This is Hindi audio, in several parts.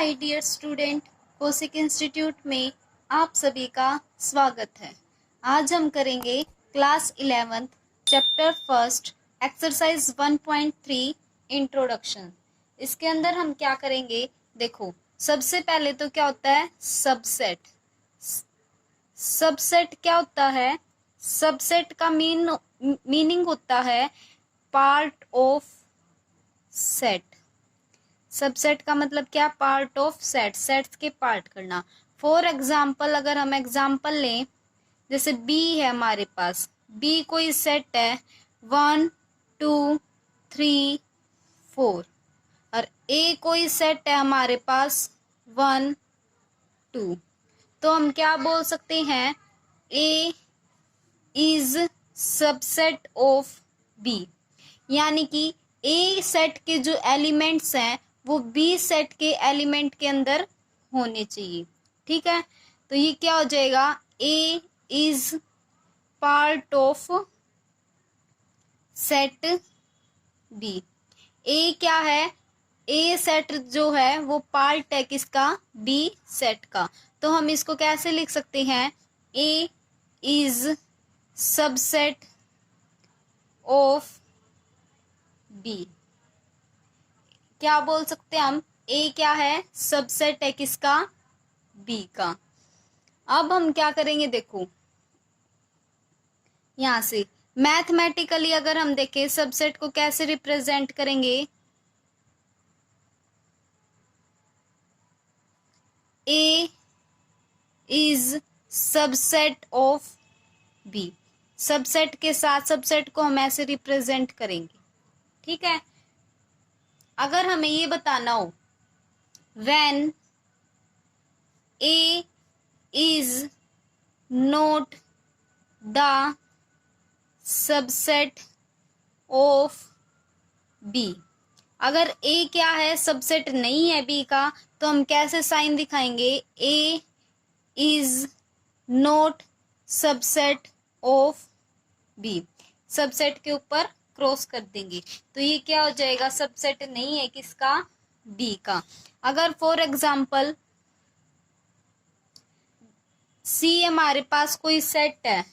माय डियर स्टूडेंट, कोसिक इंस्टीट्यूट में आप सभी का स्वागत है। आज हम करेंगे class 11th chapter first exercise 1.3 introduction. इसके अंदर हम क्या करेंगे, देखो सबसे पहले तो क्या होता है सबसेट। सबसेट क्या होता है? सबसेट का मीनिंग होता है पार्ट ऑफ सेट। सबसेट का मतलब क्या? पार्ट ऑफ सेट, सेट्स के पार्ट करना। फॉर एग्जाम्पल अगर हम एग्जाम्पल लें, जैसे बी है हमारे पास, बी कोई सेट है 1 2 3 4 और ए कोई सेट है हमारे पास 1 2। तो हम क्या बोल सकते हैं? ए इज सबसेट ऑफ बी, यानी कि ए सेट के जो एलिमेंट्स हैं वो बी सेट के एलिमेंट के अंदर होने चाहिए। ठीक है, तो ये क्या हो जाएगा? A is part of set B. A क्या है? ए सेट जो है वो पार्ट है किसका? बी सेट का। तो हम इसको कैसे लिख सकते हैं? ए इज सबसेट ऑफ बी। क्या बोल सकते हैं हम? ए क्या है? सबसेट है किसका? बी का। अब हम क्या करेंगे, देखो यहां से मैथमेटिकली अगर हम देखें सबसेट को कैसे रिप्रेजेंट करेंगे, A is subset of B. Subset के साथ सबसेट को हम ऐसे रिप्रेजेंट करेंगे। ठीक है, अगर हमें ये बताना हो when A is not the subset of B, अगर ए क्या है? सबसेट नहीं है बी का, तो हम कैसे साइन दिखाएंगे? A is not subset of B, subset के ऊपर क्रॉस कर देंगे, तो ये क्या हो जाएगा? सबसेट नहीं है किसका? बी का। अगर फॉर एग्जाम्पल सी हमारे पास कोई सेट है,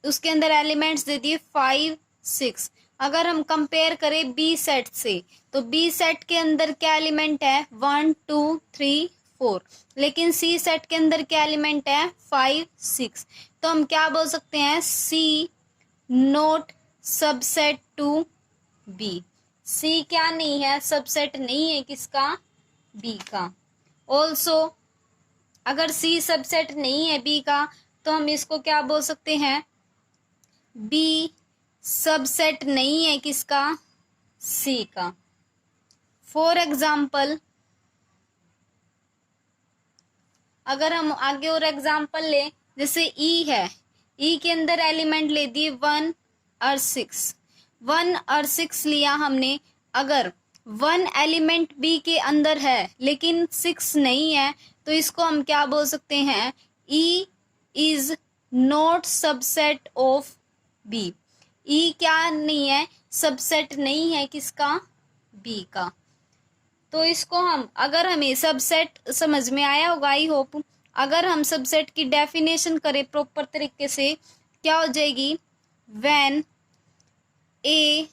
उसके अंदर एलिमेंट्स दे दिए 5 6, अगर हम कंपेयर करें बी सेट से, तो बी सेट के अंदर क्या एलिमेंट है? 1 2 3 4, लेकिन सी सेट के अंदर क्या एलिमेंट है? 5 6। तो हम क्या बोल सकते हैं? सी नॉट सबसेट टू बी। सी क्या नहीं है? सबसेट नहीं है किसका? बी का। ऑल्सो अगर सी सबसेट नहीं है बी का, तो हम इसको क्या बोल सकते हैं? बी सबसेट नहीं है किसका? सी का। फॉर एग्जाम्पल अगर हम आगे और एग्जाम्पल लें, जैसे ई है, ई के अंदर एलिमेंट ले दिए 1 और 6, 1 और 6 लिया हमने। अगर 1 एलिमेंट बी के अंदर है लेकिन 6 नहीं है, तो इसको हम क्या बोल सकते हैं? E is not subset of B. E क्या नहीं है? सबसेट नहीं है किसका? बी का। तो इसको हम, अगर हमें सबसेट समझ में आया होगा आई होप, अगर हम सबसेट की डेफिनेशन करें प्रॉपर तरीके से, क्या हो जाएगी? When A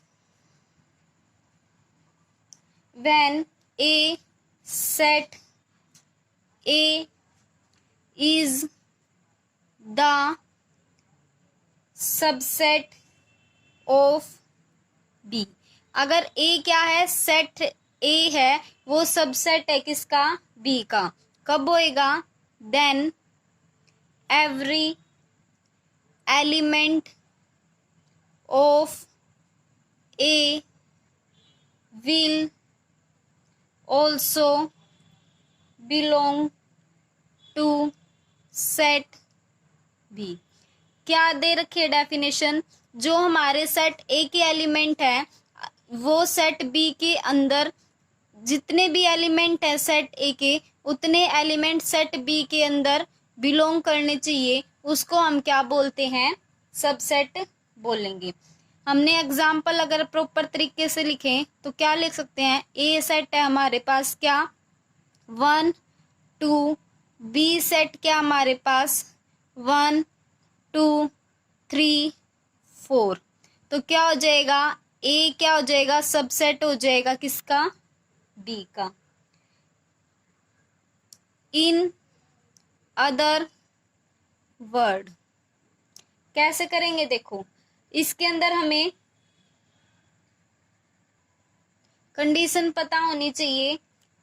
set A is the subset of B. अगर ए क्या है? सेट ए है, वो सबसेट है किसका? बी का। कब होएगा? Then every element of A will also belong to set B. क्या दे रखी है डेफिनेशन? जो हमारे सेट ए के एलिमेंट है, वो सेट बी के अंदर जितने भी एलिमेंट है सेट ए के, उतने एलिमेंट सेट बी के अंदर बिलोंग करने चाहिए। उसको हम क्या बोलते हैं? सबसेट बोलेंगे। हमने एग्जाम्पल अगर प्रॉपर तरीके से लिखें तो क्या लिख सकते हैं? ए सेट है हमारे पास क्या? 1 2, बी सेट क्या हमारे पास 1 2 3 4। तो क्या हो जाएगा, ए क्या हो जाएगा, सबसेट हो जाएगा किसका, बी का। इन अदर वर्ड कैसे करेंगे, देखो इसके अंदर हमें कंडीशन पता होनी चाहिए।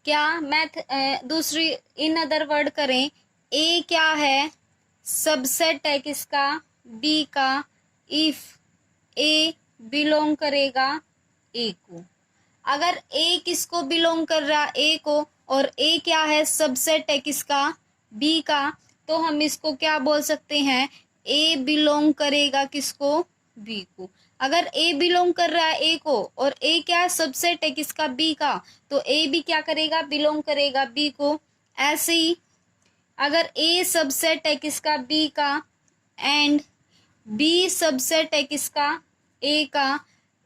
क्या मैथ दूसरी इन अदर वर्ड करें, ए क्या है, सबसेट है किसका, बी का, इफ ए बिलोंग करेगा ए को। अगर ए किसको बिलोंग कर रहा, ए को, और ए क्या है, सबसेट है किसका, बी का, तो हम इसको क्या बोल सकते हैं, ए बिलोंग करेगा किसको, बी को। अगर ए बिलोंग कर रहा है ए को और ए क्या सबसेट है किसका, बी का, तो ए भी क्या करेगा, बिलोंग करेगा बी को। ऐसे ही अगर ए सबसेट है किसका, बी का, एंड बी सबसेट है किसका, ए का,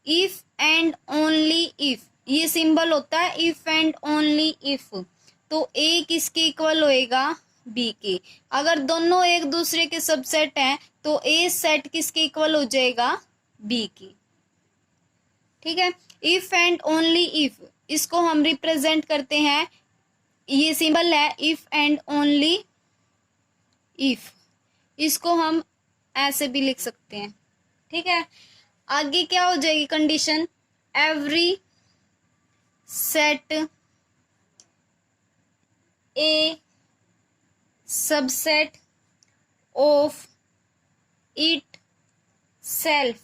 इफ एंड ओनली इफ, ये सिंबल होता है इफ एंड ओनली इफ, तो ए किसके इक्वल होएगा, बी के। अगर दोनों एक दूसरे के सबसेट हैं तो ए सेट किसके इक्वल हो जाएगा, बी की। ठीक है, इफ एंड ओनली इफ, इसको हम रिप्रेजेंट करते हैं, ये सिंबल है इफ एंड ओनली इफ, इसको हम ऐसे भी लिख सकते हैं। ठीक है, आगे क्या हो जाएगी condition, every set A subset of it self,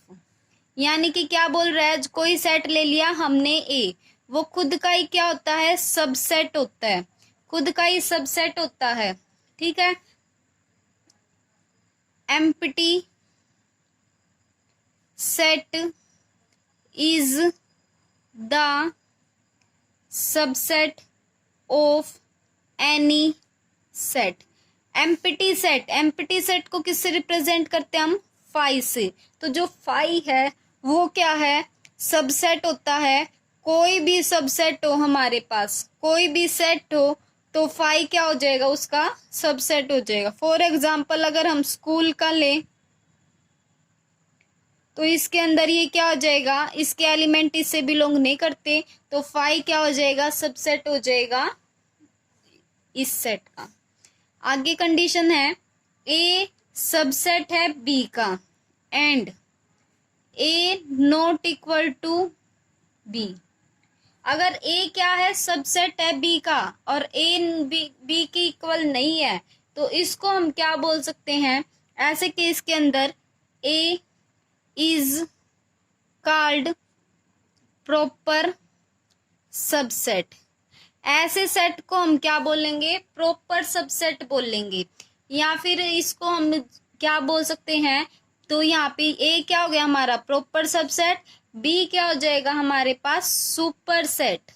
यानी कि क्या बोल रहा है, कोई सेट ले लिया हमने ए, वो खुद का ही क्या होता है, सबसेट होता है, खुद का ही सबसेट होता है। ठीक है, empty set is the subset of any set. Empty set, empty set को किससे रिप्रेजेंट करते हैं हम, फाई से। तो जो फाई है वो क्या है, सबसेट होता है, कोई भी सबसेट हो हमारे पास, कोई भी सेट हो तो फाई क्या हो जाएगा, उसका सबसेट हो जाएगा। फॉर एग्जाम्पल अगर हम स्कूल का लें तो इसके अंदर ये क्या हो जाएगा, इसके एलिमेंट इससे बिलोंग नहीं करते, तो फाई क्या हो जाएगा, सबसेट हो जाएगा इस सेट का। आगे कंडीशन है, ए सबसेट है बी का and A not equal to B. अगर ए क्या है, सबसेट है बी का और ए बी की इक्वल नहीं है, तो इसको हम क्या बोल सकते हैं, ऐसे केस के अंदर ए इज कॉल्ड प्रॉपर सबसेट। ऐसे सेट को हम क्या बोलेंगे, प्रॉपर सबसेट बोलेंगे। या फिर इसको हम क्या बोल सकते हैं, तो यहाँ पे ए क्या हो गया हमारा प्रॉपर सबसेट, बी क्या हो जाएगा हमारे पास super set,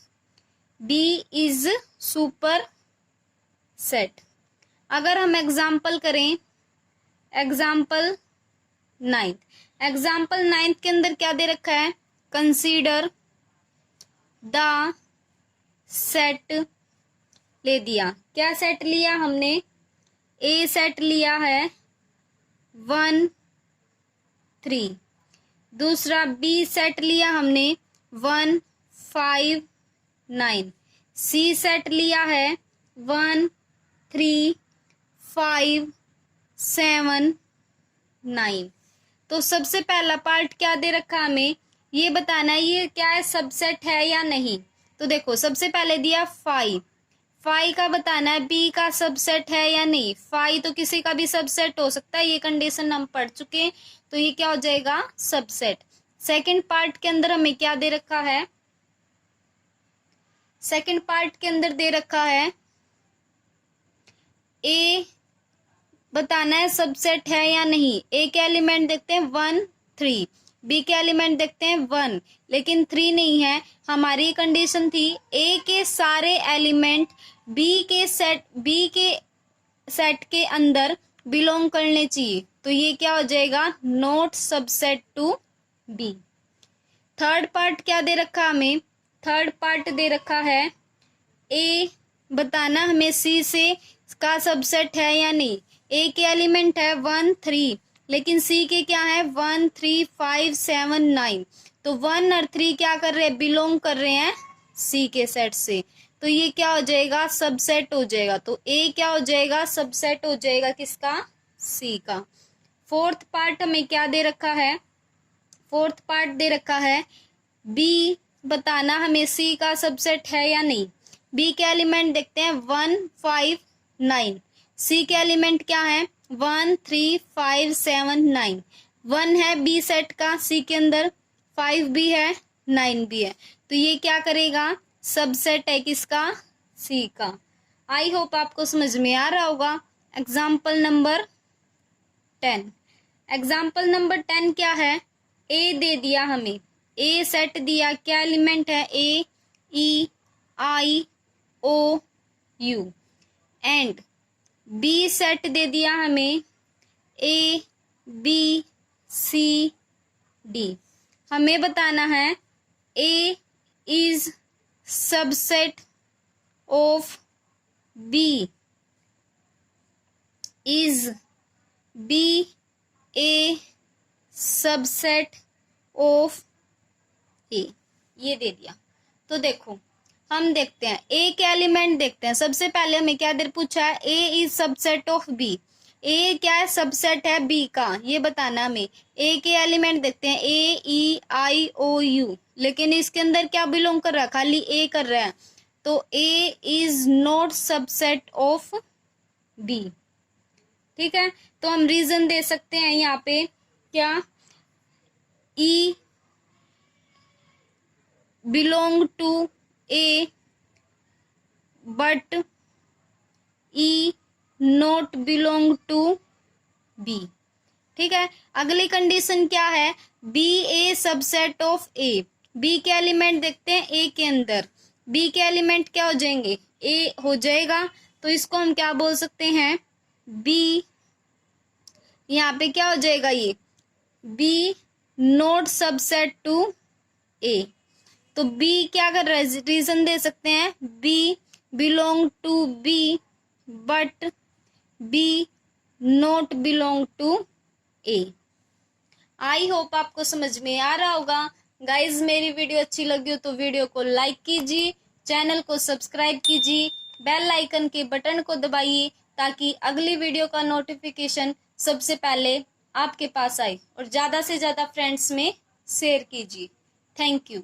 B is super set. अगर हम एग्जाम्पल करें, एग्जाम्पल 9, एग्जाम्पल 9 के अंदर क्या दे रखा है, कंसीडर द सेट ले दिया। क्या सेट लिया हमने, ए सेट लिया है 1 3, दूसरा बी सेट लिया हमने 1 5 9, सी सेट लिया है 1 3 5 7 9। तो सबसे पहला पार्ट क्या दे रखा हमें, ये बताना है ये क्या है, सबसेट है या नहीं। तो देखो सबसे पहले दिया फाई, फाई का बताना है बी का सबसेट है या नहीं। फाई तो किसी का भी सबसेट हो सकता है, ये कंडीशन हम पढ़ चुके हैं, तो ये क्या हो जाएगा सबसेट। सेकंड पार्ट के अंदर हमें क्या दे रखा है, सेकंड पार्ट के अंदर दे रखा है ए बताना है सबसेट है या नहीं। ए के एलिमेंट देखते हैं 1 3, बी के एलिमेंट देखते हैं 1 लेकिन 3 नहीं है। हमारी कंडीशन थी ए के सारे एलिमेंट बी के सेट के अंदर बिलोंग करने चाहिए, तो ये क्या हो जाएगा not subset to B. Third part क्या दे रखा हमें, थर्ड पार्ट दे रखा है ए बताना हमें सी से का सबसेट है या नहीं। ए के एलिमेंट है 1 3, लेकिन सी के क्या है 1 3 5 7 9। तो 1 और 3 क्या कर रहे हैं, बिलोंग कर रहे हैं सी के सेट से। तो ये क्या हो जाएगा, सबसेट हो जाएगा। तो ए क्या हो जाएगा, सबसेट हो जाएगा किसका, सी का। फोर्थ पार्ट हमें क्या दे रखा है, फोर्थ पार्ट दे रखा है बी, बताना हमें सी का सबसेट है या नहीं। बी के एलिमेंट देखते हैं 1 5 9, सी के एलिमेंट क्या है 1 3 5 7 9। 1 है बी सेट का सी के अंदर, 5 भी है 9 भी है, तो ये क्या करेगा, सबसेट है किसका, सी का। आई होप आपको समझ में आ रहा होगा। एग्जाम्पल नंबर 10, एग्जाम्पल नंबर 10 क्या है, ए दे दिया हमें, ए सेट दिया, क्या एलिमेंट है A E I O U, and B set दे दिया हमें ए बी सी डी। हमें बताना है A is subset of B, is B a subset of A, ये दे दिया। तो देखो हम देखते हैं ए के एलिमेंट देखते हैं। सबसे पहले हमें क्या देर पूछा है, A is subset of B, A क्या है, सबसेट है बी का, ये बताना हमें। ए के एलिमेंट देखते हैं ए ई आई ओ यू, लेकिन इसके अंदर क्या बिलोंग कर रहा है, खाली ए कर रहा है, तो A is not subset of B. ठीक है, तो हम रीजन दे सकते हैं यहाँ पे क्या, E belong to A but E not belong to B. ठीक है, अगली कंडीशन क्या है, B a subset of A, बी के एलिमेंट देखते हैं ए के अंदर, बी के एलिमेंट क्या हो जाएंगे, ए हो जाएगा, तो इसको हम क्या बोल सकते हैं, बी, यहाँ पे क्या हो जाएगा, ये बी नॉट सबसेट टू ए। तो बी क्या कर रहा है, रीजन दे सकते हैं, B belong to B but B not belong to A. I hope आपको समझ में आ रहा होगा। गाइज मेरी वीडियो अच्छी लगी हो तो वीडियो को लाइक कीजिए, चैनल को सब्सक्राइब कीजिए, बेल आइकन के बटन को दबाइए ताकि अगली वीडियो का नोटिफिकेशन सबसे पहले आपके पास आए, और ज़्यादा से ज़्यादा फ्रेंड्स में शेयर कीजिए। Thank you.